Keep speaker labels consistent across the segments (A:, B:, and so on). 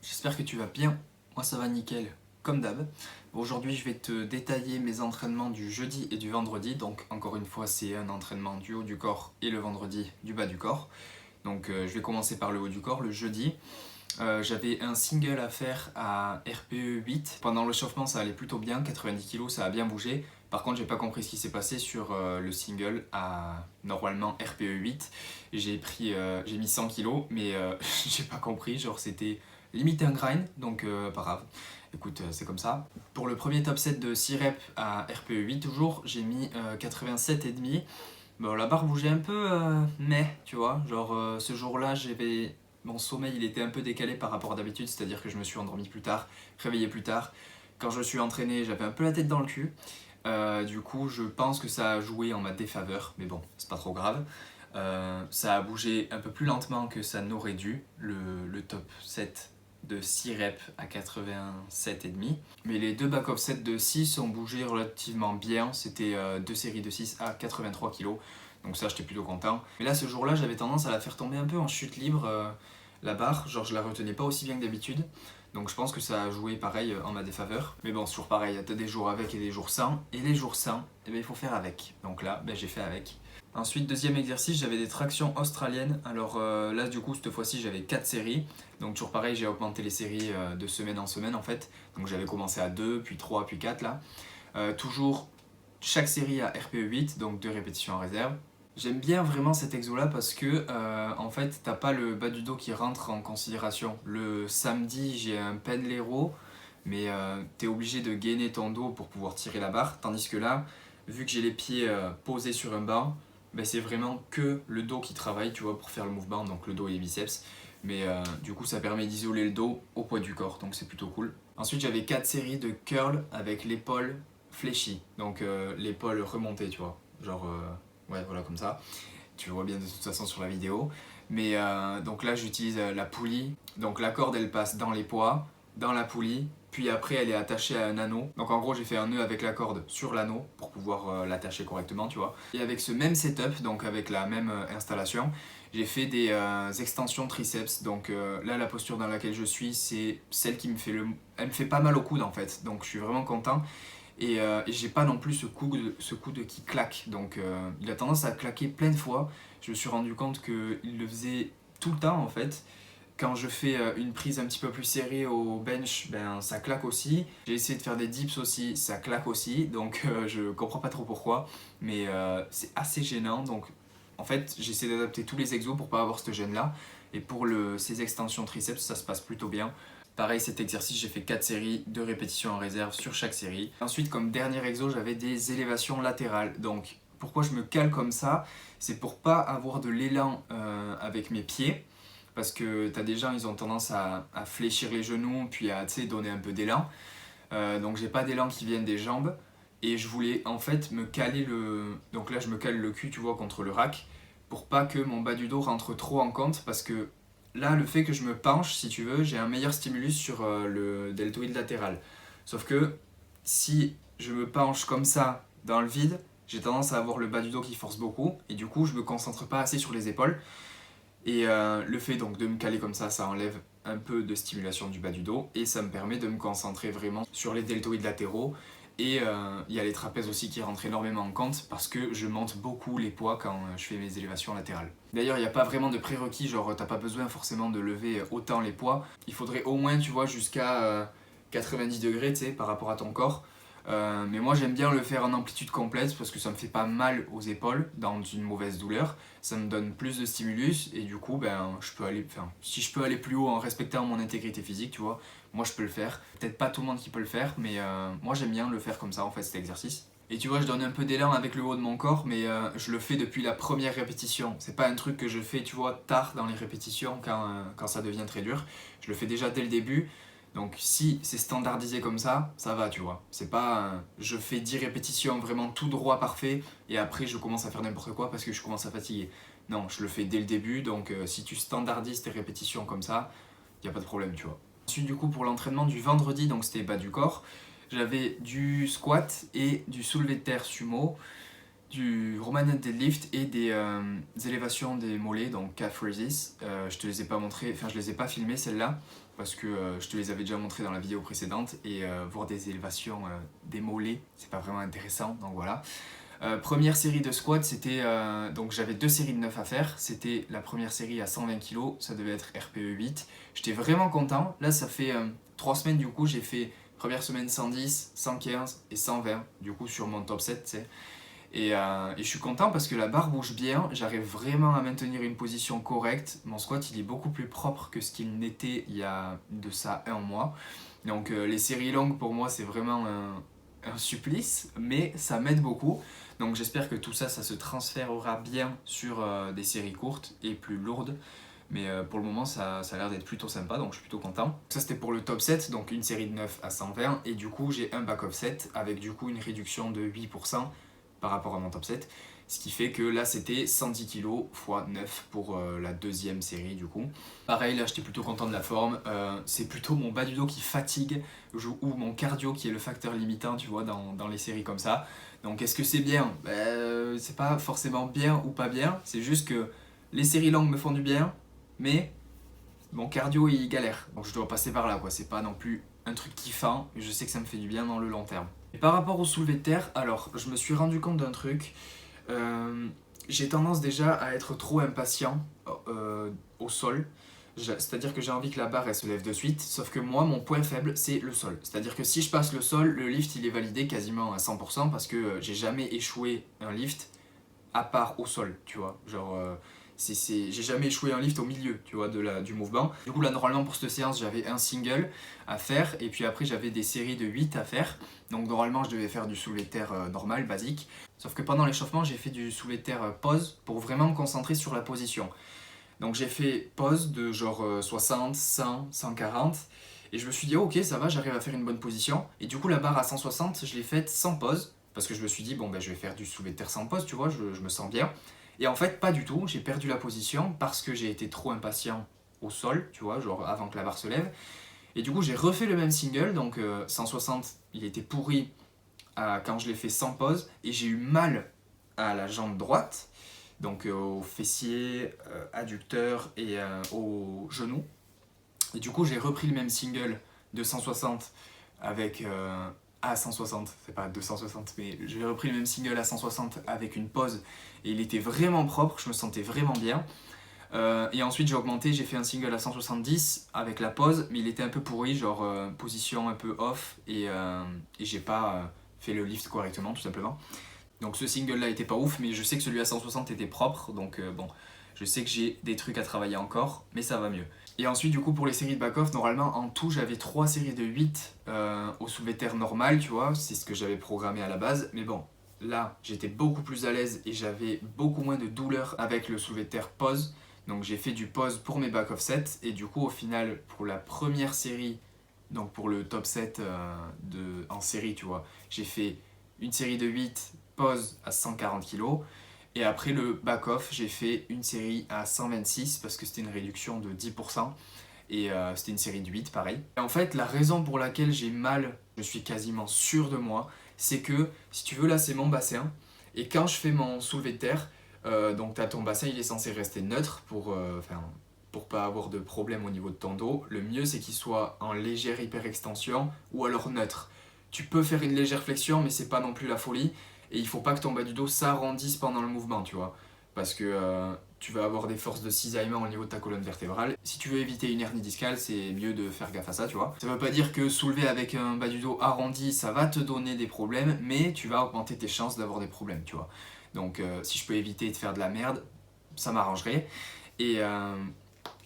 A: J'espère que tu vas bien. Moi ça va nickel, comme d'hab. Aujourd'hui je vais te détailler mes entraînements du jeudi et du vendredi. Donc encore une fois c'est un entraînement du haut du corps et le vendredi du bas du corps. Donc je vais commencer par le haut du corps. Le jeudi, j'avais un single à faire à RPE 8. Pendant l'échauffement ça allait plutôt bien, 90 kg ça a bien bougé. Par contre j'ai pas compris ce qui s'est passé sur le single à normalement RPE 8. J'ai mis 100 kg mais j'ai pas compris, genre c'était limite un grind, donc pas grave. Écoute, c'est comme ça. Pour le premier top set de 6 reps à RPE 8 toujours, j'ai mis 87,5. Bon, la barre bougeait un peu, mais tu vois, genre ce jour-là, mon sommeil il était un peu décalé par rapport à d'habitude, c'est-à-dire que je me suis endormi plus tard, réveillé plus tard. Quand je me suis entraîné, j'avais un peu la tête dans le cul. Du coup, je pense que ça a joué en ma défaveur, mais bon, c'est pas trop grave. Ça a bougé un peu plus lentement que ça n'aurait dû, le top 7 de 6 reps à 87,5. Mais les deux back-off sets de 6 ont bougé relativement bien. C'était deux séries de 6 à 83 kg. Donc ça, j'étais plutôt content. Mais là, ce jour-là, j'avais tendance à la faire tomber un peu en chute libre, la barre. Genre, je la retenais pas aussi bien que d'habitude. Donc je pense que ça a joué pareil en ma défaveur. Mais bon, c'est toujours pareil, t'as des jours avec et des jours sans. Et les jours sans, eh ben, il faut faire avec. Donc là, ben, j'ai fait avec. Ensuite, deuxième exercice, j'avais des tractions australiennes. Alors là, du coup, cette fois-ci, j'avais 4 séries. Donc toujours pareil, j'ai augmenté les séries de semaine en semaine en fait. Donc j'avais commencé à 2, puis 3, puis 4 là. Toujours chaque série à RPE 8, donc 2 répétitions en réserve. J'aime bien vraiment cet exo là parce que en fait, t'as pas le bas du dos qui rentre en considération. Le samedi, j'ai un pendlero, mais t'es obligé de gainer ton dos pour pouvoir tirer la barre. Tandis que là, vu que j'ai les pieds posés sur un banc, ben, c'est vraiment que le dos qui travaille, tu vois, pour faire le mouvement, donc le dos et les biceps. Mais du coup, ça permet d'isoler le dos au poids du corps, donc c'est plutôt cool. Ensuite, j'avais 4 séries de curl avec l'épaule fléchie, donc l'épaule remontée, tu vois. Genre, ouais, voilà, comme ça. Tu le vois bien de toute façon sur la vidéo. Mais donc là, j'utilise la poulie. Donc la corde, elle passe dans les poids, dans la poulie, puis après elle est attachée à un anneau. Donc en gros j'ai fait un nœud avec la corde sur l'anneau pour pouvoir l'attacher correctement, tu vois. Et avec ce même setup, donc avec la même installation, j'ai fait des extensions triceps. Donc là la posture dans laquelle je suis, c'est celle qui me fait elle me fait pas mal au coude en fait. Donc je suis vraiment content. Et j'ai pas non plus ce coude qui claque. Donc il a tendance à claquer plein de fois. Je me suis rendu compte qu'il le faisait tout le temps en fait. Quand je fais une prise un petit peu plus serrée au bench, ben, ça claque aussi. J'ai essayé de faire des dips aussi, ça claque aussi. Donc je comprends pas trop pourquoi. Mais c'est assez gênant. Donc en fait, j'essaie d'adapter tous les exos pour pas avoir cette gêne là. Et pour ces extensions triceps, ça se passe plutôt bien. Pareil, cet exercice, j'ai fait 4 séries, 2 répétitions en réserve sur chaque série. Ensuite, comme dernier exo, j'avais des élévations latérales. Donc pourquoi je me cale comme ça? C'est pour pas avoir de l'élan avec mes pieds. Parce que t'as des gens, ils ont tendance à fléchir les genoux, puis à donner un peu d'élan. Donc j'ai pas d'élan qui vienne des jambes. Et je voulais en fait me caler le... Donc là je me cale le cul, tu vois, contre le rack. Pour pas que mon bas du dos rentre trop en compte. Parce que là, le fait que je me penche, si tu veux, j'ai un meilleur stimulus sur le deltoïde latéral. Sauf que si je me penche comme ça dans le vide, j'ai tendance à avoir le bas du dos qui force beaucoup. Et du coup, je me concentre pas assez sur les épaules. Et le fait donc de me caler comme ça enlève un peu de stimulation du bas du dos et ça me permet de me concentrer vraiment sur les deltoïdes latéraux. Et il y a les trapèzes aussi qui rentrent énormément en compte parce que je monte beaucoup les poids quand je fais mes élévations latérales. D'ailleurs, il n'y a pas vraiment de prérequis, genre t'as pas besoin forcément de lever autant les poids. Il faudrait au moins, tu vois, jusqu'à 90 degrés, tu sais, par rapport à ton corps. Mais moi j'aime bien le faire en amplitude complète parce que ça me fait pas mal aux épaules dans une mauvaise douleur. Ça me donne plus de stimulus et du coup ben, si je peux aller plus haut en respectant mon intégrité physique, tu vois, moi je peux le faire. Peut-être pas tout le monde qui peut le faire, mais moi j'aime bien le faire comme ça en fait cet exercice. Et tu vois, je donne un peu d'élan avec le haut de mon corps, mais je le fais depuis la première répétition. C'est pas un truc que je fais, tu vois, tard dans les répétitions quand ça devient très dur. Je le fais déjà dès le début. Donc si c'est standardisé comme ça va, tu vois. C'est pas je fais 10 répétitions vraiment tout droit, parfait, et après je commence à faire n'importe quoi parce que je commence à fatiguer. Non, je le fais dès le début, donc si tu standardises tes répétitions comme ça, y a pas de problème, tu vois. Ensuite, du coup, pour l'entraînement du vendredi, donc c'était bas du corps, j'avais du squat et du soulevé de terre sumo, du Romanian deadlift et des élévations des mollets, donc calf raises. Je te les ai pas montré, enfin je les ai pas filmées celles-là parce que je te les avais déjà montrés dans la vidéo précédente et voir des élévations des mollets, c'est pas vraiment intéressant, donc voilà. Première série de squat, c'était donc j'avais 2 séries de 9 à faire. C'était la première série à 120 kg, ça devait être RPE 8. J'étais vraiment content. Là, ça fait 3 semaines du coup, j'ai fait première semaine 110, 115 et 120 du coup sur mon top 7, tu sais. Et je suis content parce que la barre bouge bien, j'arrive vraiment à maintenir une position correcte. Mon squat, il est beaucoup plus propre que ce qu'il n'était il y a de ça un mois. Donc les séries longues pour moi, c'est vraiment un supplice, mais ça m'aide beaucoup. Donc j'espère que tout ça, ça se transférera bien sur des séries courtes et plus lourdes. Mais pour le moment, ça a l'air d'être plutôt sympa, donc je suis plutôt content. Ça, c'était pour le top 7, donc une série de 9 à 120. Et du coup, j'ai un back offset avec du coup une réduction de 8% par rapport à mon top 7. Ce qui fait que là, c'était 110 kg x 9 pour la deuxième série du coup. Pareil, là, j'étais plutôt content de la forme. C'est plutôt mon bas du dos qui fatigue ou mon cardio qui est le facteur limitant, tu vois, dans les séries comme ça. Donc, est-ce que c'est bien? C'est pas forcément bien ou pas bien. C'est juste que les séries longues me font du bien, mais mon cardio, il galère. Donc, je dois passer par là, quoi. C'est pas non plus un truc kiffant, mais je sais que ça me fait du bien dans le long terme. Et par rapport au soulevé de terre, alors, je me suis rendu compte d'un truc. J'ai tendance déjà à être trop impatient au sol. C'est-à-dire que j'ai envie que la barre elle se lève de suite, sauf que moi mon point faible c'est le sol. C'est-à-dire que si je passe le sol, le lift il est validé quasiment à 100% parce que j'ai jamais échoué un lift à part au sol, tu vois. Genre j'ai jamais échoué un lift au milieu, tu vois, du mouvement. Du coup là normalement pour cette séance j'avais un single à faire et puis après j'avais des séries de 8 à faire. Donc normalement je devais faire du soulevé de terre normal, basique. Sauf que pendant l'échauffement j'ai fait du soulevé de terre pause pour vraiment me concentrer sur la position. Donc j'ai fait pause de genre 60, 100, 140 et je me suis dit oh, ok ça va, j'arrive à faire une bonne position. Et du coup la barre à 160 je l'ai faite sans pause parce que je me suis dit bon ben je vais faire du soulevé de terre sans pause, tu vois, je me sens bien. Et en fait pas du tout, j'ai perdu la position parce que j'ai été trop impatient au sol, tu vois, genre avant que la barre se lève. Et du coup j'ai refait le même single, donc 160 il était pourri quand je l'ai fait sans pause et j'ai eu mal à la jambe droite. Donc au fessier, adducteur et au genou. Et du coup j'ai repris le même single de 160 avec... à 160, c'est pas 260, mais j'ai repris le même single à 160 avec une pause et il était vraiment propre, je me sentais vraiment bien. Et ensuite j'ai augmenté, j'ai fait un single à 170 avec la pause, mais il était un peu pourri, genre position un peu off et j'ai pas fait le lift correctement tout simplement. Donc ce single là était pas ouf, mais je sais que celui à 160 était propre, donc bon, je sais que j'ai des trucs à travailler encore, mais ça va mieux. Et ensuite du coup pour les séries de back-off, normalement en tout j'avais 3 séries de 8 au soulevé de terre normal, tu vois, c'est ce que j'avais programmé à la base, mais bon, là j'étais beaucoup plus à l'aise et j'avais beaucoup moins de douleur avec le soulevé de terre pause, donc j'ai fait du pause pour mes back-off sets, et du coup au final pour la première série, donc pour le top 7 en série, tu vois, j'ai fait une série de 8 pause à 140 kg. Et après le back-off, j'ai fait une série à 126 parce que c'était une réduction de 10%. Et c'était une série de 8, pareil. Et en fait, la raison pour laquelle j'ai mal, je suis quasiment sûr de moi, c'est que, si tu veux, là, c'est mon bassin. Et quand je fais mon soulevé de terre, donc t'as ton bassin, il est censé rester neutre pour pas avoir de problème au niveau de ton dos. Le mieux, c'est qu'il soit en légère hyperextension ou alors neutre. Tu peux faire une légère flexion, mais c'est pas non plus la folie. Et il faut pas que ton bas du dos s'arrondisse pendant le mouvement, tu vois. Parce que tu vas avoir des forces de cisaillement au niveau de ta colonne vertébrale. Si tu veux éviter une hernie discale, c'est mieux de faire gaffe à ça, tu vois. Ça veut pas dire que soulever avec un bas du dos arrondi, ça va te donner des problèmes, mais tu vas augmenter tes chances d'avoir des problèmes, tu vois. Donc si je peux éviter de faire de la merde, ça m'arrangerait. Et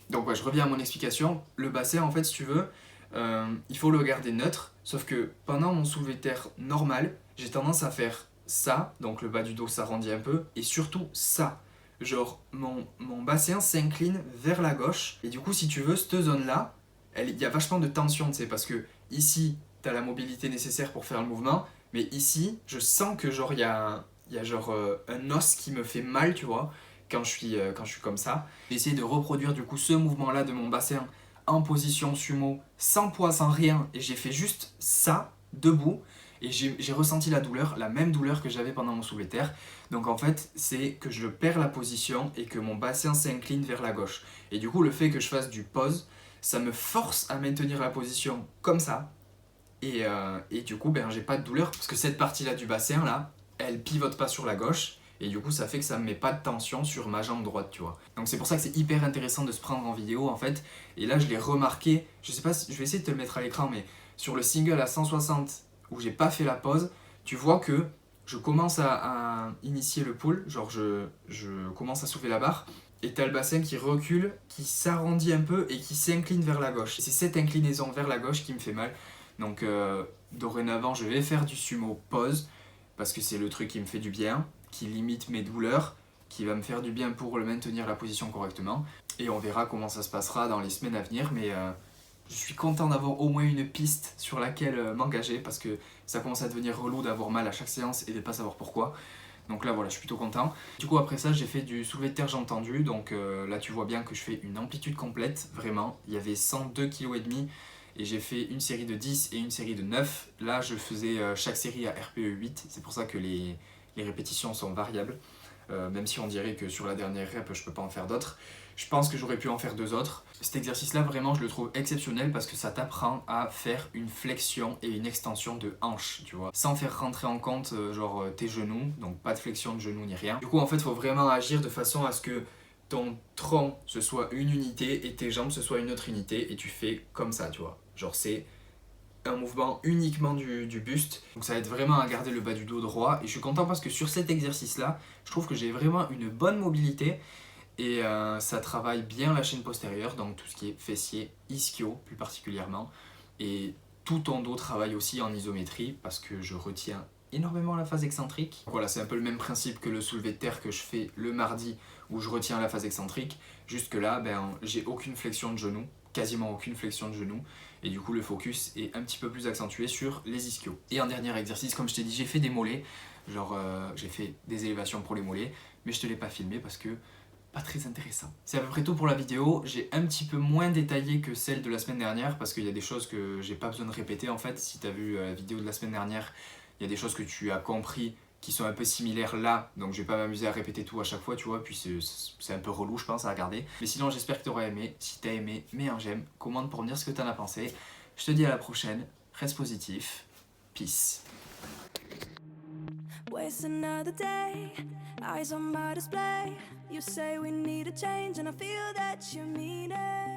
A: donc ouais, je reviens à mon explication. Le bassin, en fait, si tu veux, il faut le garder neutre. Sauf que pendant mon soulevé de terre normal, j'ai tendance à faire ça, donc le bas du dos s'arrondit un peu, et surtout ça. Genre, mon bassin s'incline vers la gauche, et du coup, si tu veux, cette zone-là, il y a vachement de tension, tu sais, parce que ici, tu as la mobilité nécessaire pour faire le mouvement, mais ici, je sens que genre, il y a genre un os qui me fait mal, tu vois, quand je suis comme ça. J'ai essayé de reproduire du coup ce mouvement-là de mon bassin en position sumo, sans poids, sans rien, et j'ai fait juste ça, debout, et j'ai ressenti la douleur, la même douleur que j'avais pendant mon soulevé de terre. Donc en fait, c'est que je perds la position et que mon bassin s'incline vers la gauche. Et du coup, le fait que je fasse du pause, ça me force à maintenir la position comme ça. Et du coup, ben, j'ai pas de douleur parce que cette partie-là du bassin, là, elle pivote pas sur la gauche. Et du coup, ça fait que ça me met pas de tension sur ma jambe droite, tu vois. Donc c'est pour ça que c'est hyper intéressant de se prendre en vidéo, en fait. Et là, je l'ai remarqué, je sais pas, je vais essayer de te le mettre à l'écran, mais sur le single à 160, où j'ai pas fait la pause, tu vois que je commence à initier le pull, genre je commence à soulever la barre, et t'as le bassin qui recule, qui s'arrondit un peu et qui s'incline vers la gauche. C'est cette inclinaison vers la gauche qui me fait mal. Donc dorénavant, je vais faire du sumo pause, parce que c'est le truc qui me fait du bien, qui limite mes douleurs, qui va me faire du bien pour le maintenir la position correctement. Et on verra comment ça se passera dans les semaines à venir, mais je suis content d'avoir au moins une piste sur laquelle m'engager, parce que ça commence à devenir relou d'avoir mal à chaque séance et de ne pas savoir pourquoi. Donc là voilà, je suis plutôt content. Du coup après ça, j'ai fait du soulevé de terre j'ai entendu, donc là tu vois bien que je fais une amplitude complète, vraiment. Il y avait 102,5 kg et j'ai fait une série de 10 et une série de 9. Là je faisais chaque série à RPE 8, c'est pour ça que les répétitions sont variables. Même si on dirait que sur la dernière rep je peux pas en faire d'autres. Je pense que j'aurais pu en faire 2 autres. Cet exercice là vraiment je le trouve exceptionnel parce que ça t'apprend à faire une flexion et une extension de hanche, tu vois, sans faire rentrer en compte genre tes genoux, donc pas de flexion de genoux ni rien. Du coup en fait il faut vraiment agir de façon à ce que ton tronc ce soit une unité et tes jambes ce soit une autre unité, et tu fais comme ça, tu vois, genre c'est un mouvement uniquement du buste, donc ça aide vraiment à garder le bas du dos droit. Et je suis content parce que sur cet exercice là je trouve que j'ai vraiment une bonne mobilité et ça travaille bien la chaîne postérieure, donc tout ce qui est fessier, ischio plus particulièrement, et tout ton dos travaille aussi en isométrie parce que je retiens énormément la phase excentrique. Voilà, c'est un peu le même principe que le soulevé de terre que je fais le mardi où je retiens la phase excentrique. Jusque là, ben, j'ai aucune flexion de genou, quasiment aucune flexion de genou, et du coup le focus est un petit peu plus accentué sur les ischios. Et en dernier exercice, comme je t'ai dit, j'ai fait des mollets, genre j'ai fait des élévations pour les mollets, mais je te l'ai pas filmé parce que pas très intéressant. C'est à peu près tout pour la vidéo. J'ai un petit peu moins détaillé que celle de la semaine dernière parce qu'il y a des choses que j'ai pas besoin de répéter en fait. Si tu as vu la vidéo de la semaine dernière, il y a des choses que tu as compris qui sont un peu similaires là, donc je vais pas m'amuser à répéter tout à chaque fois, tu vois, puis c'est un peu relou je pense à regarder. Mais sinon j'espère que tu auras aimé. Si tu as aimé, mets un j'aime, commente pour me dire ce que tu en as pensé. Je te dis à la prochaine, reste positif, peace.
B: Waste another day, eyes on my display. You say we need a change and I feel that you mean it.